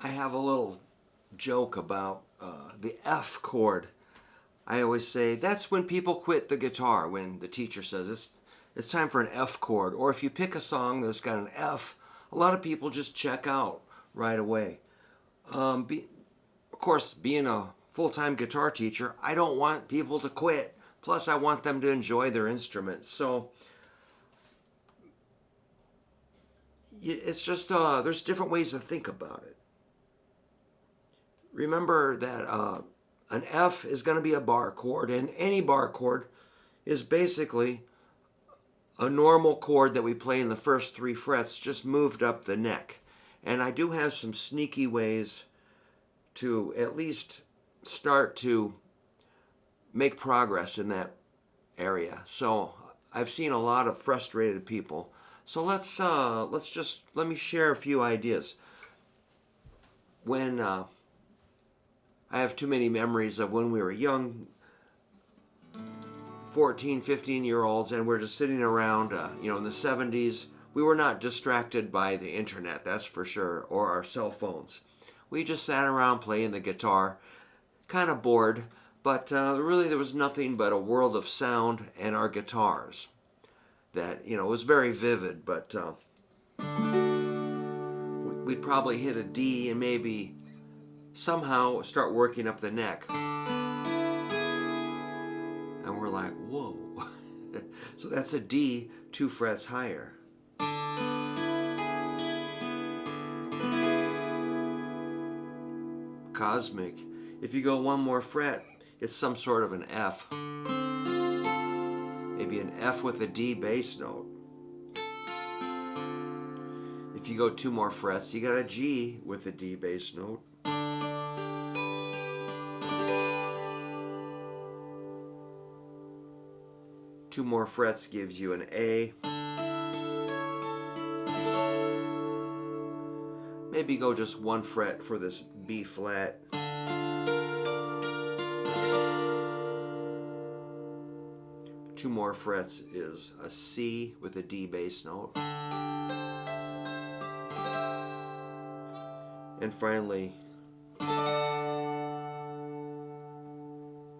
I have a little joke about the F chord. I always say that's when people quit the guitar, when the teacher says it's time for an F chord. Or if you pick a song that's got an F, a lot of people just check out right away. Of course, being a full-time guitar teacher, I don't want people to quit. Plus, I want them to enjoy their instruments. So it's just there's different ways to think about it. Remember that an F is going to be a bar chord, and any bar chord is basically a normal chord that we play in the first three frets, just moved up the neck. And I do have some sneaky ways to at least start to make progress in that area. So I've seen a lot of frustrated people. So let me share a few ideas. When I have too many memories of when we were young, 14, 15-year-olds, and we're just sitting around, in the 70s. We were not distracted by the internet, that's for sure, or our cell phones. We just sat around playing the guitar, kind of bored, but really there was nothing but a world of sound and our guitars. That, was very vivid, but we'd probably hit a D and maybe somehow start working up the neck. And we're like, whoa. So that's a D 2 frets higher. Cosmic. If you go one more fret, it's some sort of an F. Maybe an F with a D bass note. If you go 2 more frets, you got a G with a D bass note. Two more frets gives you an A. Maybe go just 1 fret for this B flat. Two more frets is a C with a D bass note. And finally,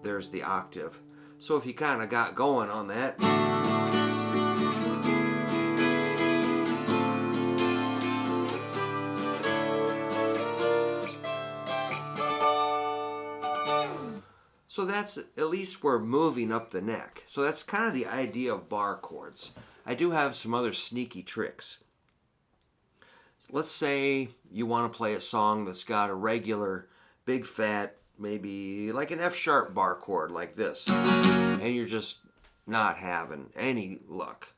there's the octave. So if you kind of got going on that, so that's at least we're moving up the neck. So that's kind of the idea of bar chords. I do have some other sneaky tricks. Let's say you want to play a song that's got a regular big fat, maybe like an F sharp bar chord like this, and you're just not having any luck.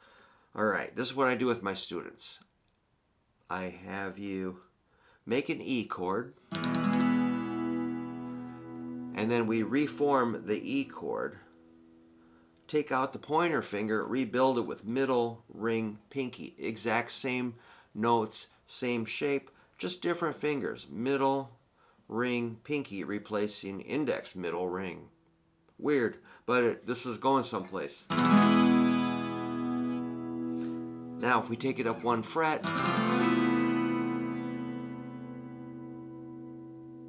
All right, this is what I do with my students. I have you make an E chord, and then we reform the E chord, take out the pointer finger, rebuild it with middle, ring, pinky. Exact same notes, same shape, just different fingers. Middle, ring, pinky, replacing index, middle, ring. Weird, but this is going someplace. Now if we take it up 1 fret,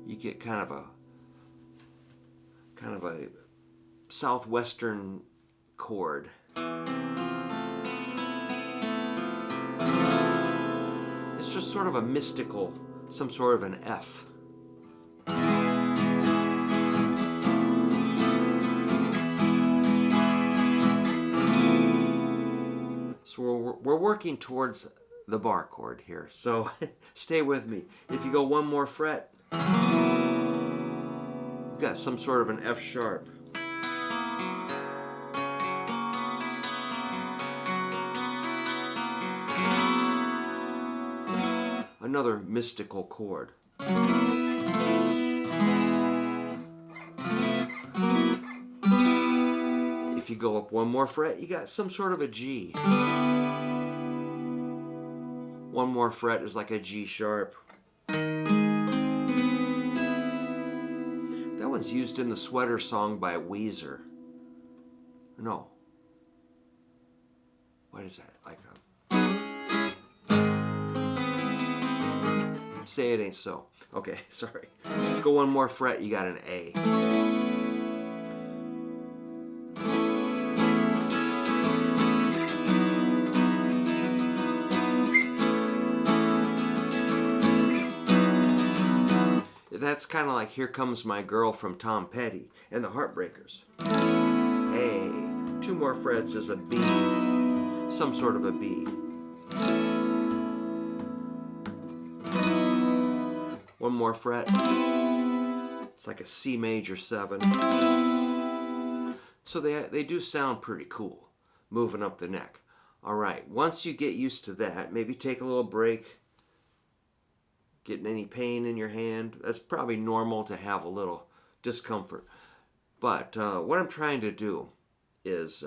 you get kind of a southwestern chord. It's just sort of a mystical, some sort of an F. So we're working towards the bar chord here. So stay with me. If you go 1 more fret, you've got some sort of an F sharp. Another mystical chord. If you go up 1 more fret, you got some sort of a G. 1 more fret is like a G sharp. That one's used in the Sweater Song by Weezer. No. What is that? Like a... Say it ain't so. Okay, sorry. Go one more fret, you got an A. That's kind of like Here Comes My Girl from Tom Petty and the Heartbreakers. A. Two more frets is a B. Some sort of a B. One more fret. It's like a C major 7. So they do sound pretty cool, moving up the neck. All right, once you get used to that, maybe take a little break. Getting any pain in your hand, that's probably normal to have a little discomfort. But what I'm trying to do is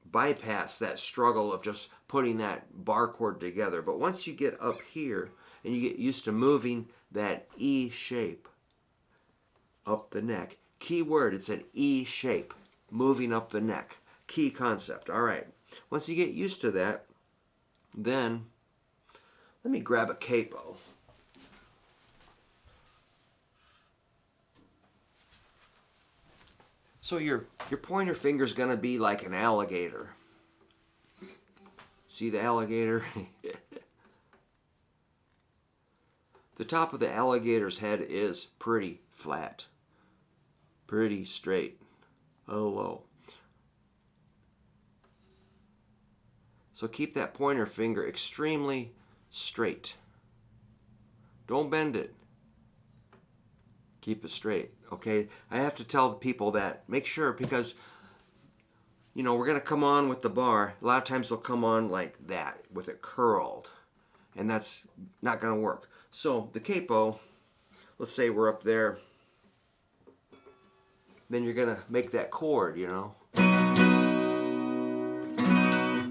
bypass that struggle of just putting that bar chord together. But once you get up here and you get used to moving that E shape up the neck, key word, it's an E shape, moving up the neck. Key concept. All right. Once you get used to that, then let me grab a capo. So your pointer finger is going to be like an alligator. See the alligator? The top of the alligator's head is pretty flat, pretty straight, low. So keep that pointer finger extremely straight. Don't bend it. Keep it straight, okay? I have to tell the people that. Make sure, because, you know, we're going to come on with the bar. A lot of times we'll come on like that, with it curled. And that's not going to work. So the capo, let's say we're up there. Then you're going to make that chord, you know.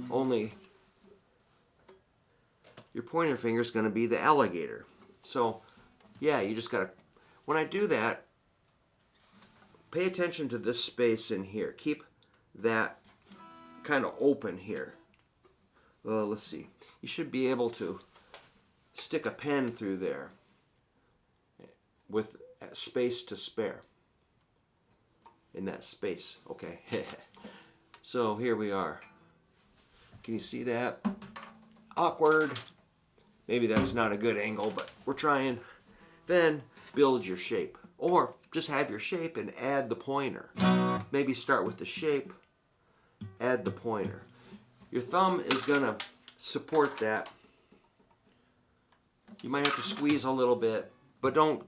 Only your pointer finger is going to be the alligator. So, yeah, you just got to, when I do that, pay attention to this space in here. Keep that kind of open here. Let's see. You should be able to stick a pen through there with space to spare. In that space, okay. So here we are. Can you see that? Awkward. Maybe that's not a good angle, but we're trying. Then build your shape. Or just have your shape and add the pointer. Maybe start with the shape, add the pointer. Your thumb is going to support that. You might have to squeeze a little bit, but don't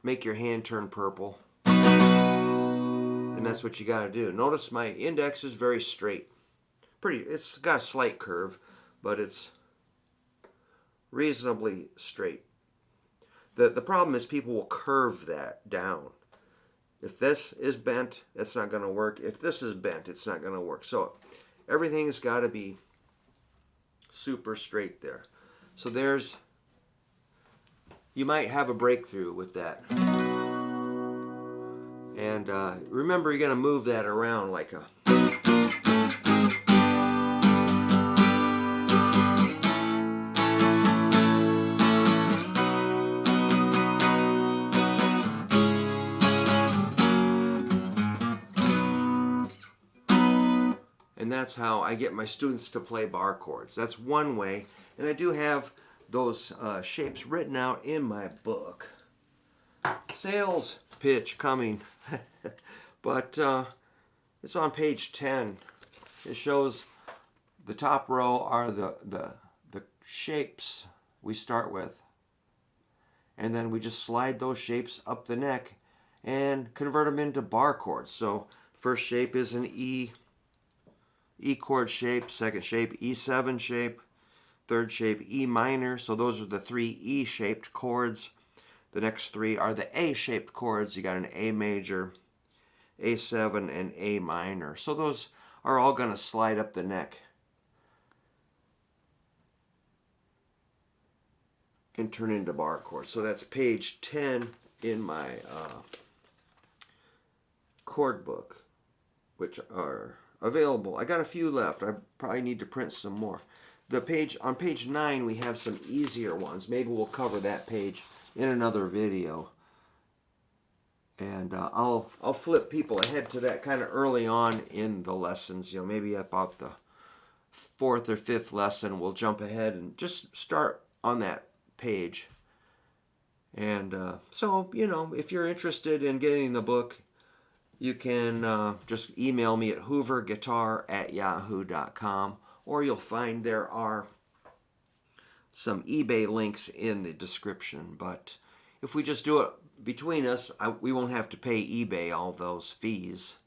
make your hand turn purple. And that's what you got to do. Notice my index is very straight. It's got a slight curve, but it's reasonably straight. The problem is people will curve that down. If this is bent, that's not going to work. If this is bent, it's not going to work. So everything's got to be super straight there. So you might have a breakthrough with that. And remember, you're going to move that around like a... And that's how I get my students to play bar chords. That's one way. And I do have those shapes written out in my book. Sales pitch coming. But it's on page 10. It shows the top row are the shapes we start with. And then we just slide those shapes up the neck and convert them into bar chords. So first shape is an E chord shape, second shape E7 shape, third shape E minor. So those are the 3 E-shaped chords. The next 3 are the A-shaped chords. You got an A major, A7, and A minor. So those are all going to slide up the neck and turn into bar chords. So that's page 10 in my chord book, which are available. I got a few left. I probably need to print some more. on page 9 we have some easier ones. Maybe we'll cover that page in another video. And I'll flip people ahead to that kind of early on in the lessons. Maybe about the 4th or 5th lesson, we'll jump ahead and just start on that page. And so, if you're interested in getting the book, you can just email me at hooverguitar@yahoo.com, or you'll find there are some eBay links in the description. But if we just do it between us, we won't have to pay eBay all those fees,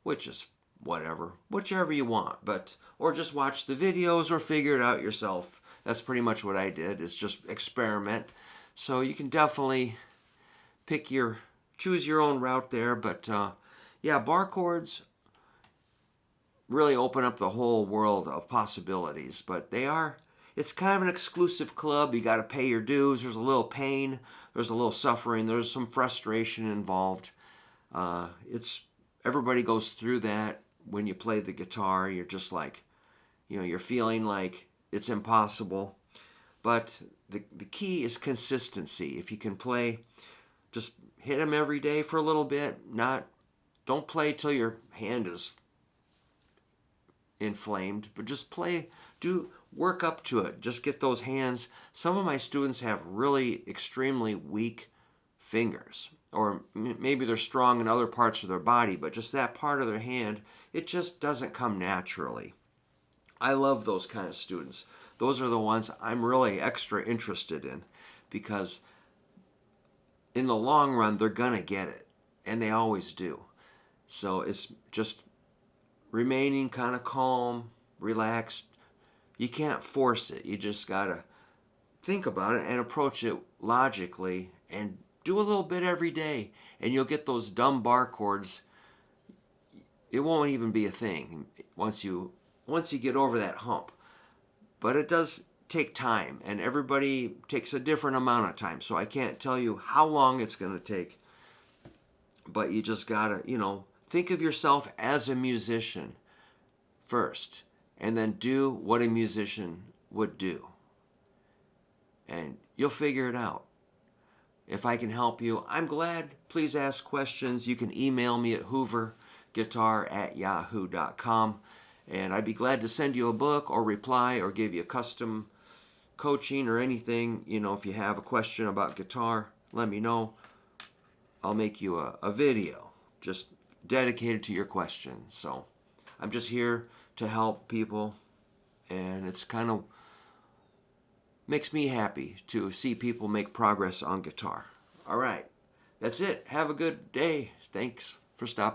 which is whichever you want. Or just watch the videos or figure it out yourself. That's pretty much what I did, is just experiment. So you can definitely choose your own route there. But yeah, bar chords really open up the whole world of possibilities. But it's kind of an exclusive club. You got to pay your dues. There's a little pain. There's a little suffering. There's some frustration involved. Everybody goes through that when you play the guitar. You're just like, you're feeling like it's impossible. But the key is consistency. If you can play, just hit them every day for a little bit. Don't play till your hand is inflamed, but just work up to it. Just get those hands. Some of my students have really extremely weak fingers, or maybe they're strong in other parts of their body, but just that part of their hand, it just doesn't come naturally. I love those kind of students. Those are the ones I'm really extra interested in, because in the long run, they're gonna get it, and they always do. So it's just remaining kind of calm, relaxed. You can't force it. You just gotta think about it and approach it logically, and do a little bit every day, and you'll get those dumb bar chords. It won't even be a thing once you get over that hump. But it does take time, and everybody takes a different amount of time. So I can't tell you how long it's going to take. But you just gotta, think of yourself as a musician first, and then do what a musician would do. And you'll figure it out. If I can help you, I'm glad. Please ask questions. You can email me at hooverguitar@yahoo.com. And I'd be glad to send you a book or reply or give you custom coaching or anything. If you have a question about guitar, let me know. I'll make you a video just dedicated to your question. So I'm just here to help people, and it's kind of makes me happy to see people make progress on guitar. All right, that's it. Have a good day. Thanks for stopping.